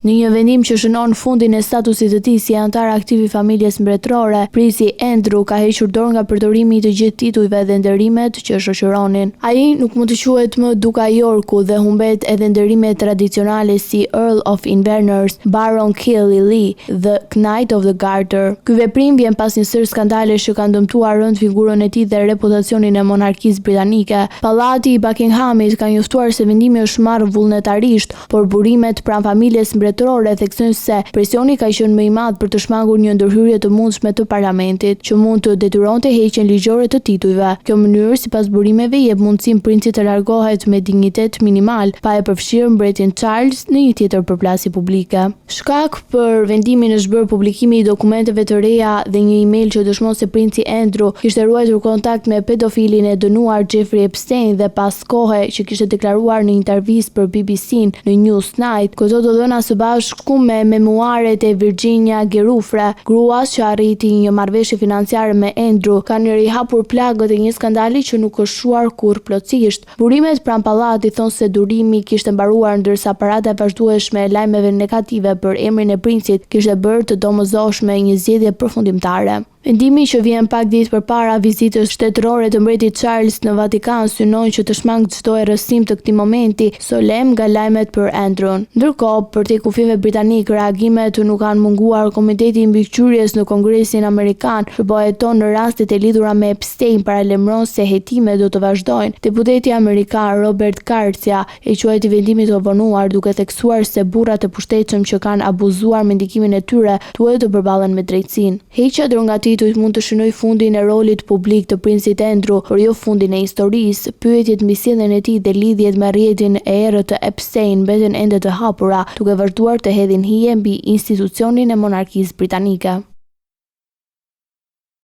Në një vendim që shënon fundin e statusit të tij si antar aktiv i familjes mbretërore, princi Andrew ka hequr dorë nga përdorimi i të gjithë titujve dhe nderimet që shoqëronin. Ai nuk mund të quhet më Duka i Yorku dhe humbet edhe nderimet tradicionale si Earl of Inverness, Baron Kelly Lee dhe Knight of the Garter. Ky veprim vjen pas një sër skandalesh që kanë dëmtuar rënd figurën e tij dhe reputacionin e monarkisë britanike. Pallati i Buckinghamit ka njoftuar se vendimi është marrë vullnetarisht, por burimet pranë familjes mbretërore theksojnë se presioni ka qenë më i madh për të shmangur një ndërhyrje të mundshme të parlamentit, që mund të detyronte heqjen ligjore të titujve. Kjo mënyrë, sipas burimeve, jep mundësinë princit të largohet me dignitet minimal, pa e përfshirë mbretin Charles në një tjetër përplasje publike. Shkak për vendimin është bërë publikimi i dokumenteve të reja dhe një email që dëshmon se princi Andrew kishte ruajtur kontakt me pedofilin e dënuar Jeffrey Epstein dhe pas kohe që kishte deklaruar në intervistë për BBC-n në Newsnight, këto të dhëna së bashku me memuaret e Virginia Giuffre, gruas që arriti një marrëveshje financiare me Andrew, kanë rihapur plagët e një skandali që nuk është shuar kurrë plotësisht. Burimet pranë pallatit thonë se durimi kishte mbaruar ndërsa parata e vazhdueshme e lajmeve negative për emrin e princit kishte bërë të domosdoshme një zgjedhje përfundimtare. Vendimi që vjen pak ditë përpara vizitës shtetërore të mbretit Charles në Vatikan synon që të shmang çdo errësim të këtij momenti solem nga lajmet për Andrew. Ndërkohë, përtej kufive britanik, reagimet nuk kanë munguar. Komiteti i mbikëqyrjes në Kongresin Amerikan që po heton në rastet e lidhura me Epstein paralajmëron se hetimet do të vazhdojnë. Deputeti amerikan Robert Garcia e quajti vendimin të vonuar, duke theksuar se burrat e pushtetshëm që kanë abuzuar me ndikimin e tyre duhet të përballen me drejtësinë. Heqja dorë nga titujt mund të shënoj fundin e rolit publik të princit Andrew, por jo fundin e historisë. Pyetjet mbi sjelljen e tij dhe lidhjet me rrjetin e errët të Epstein mbeten ende të hapura, duke vazhduar të hedhin hije mbi institucionin e monarkisë britanike.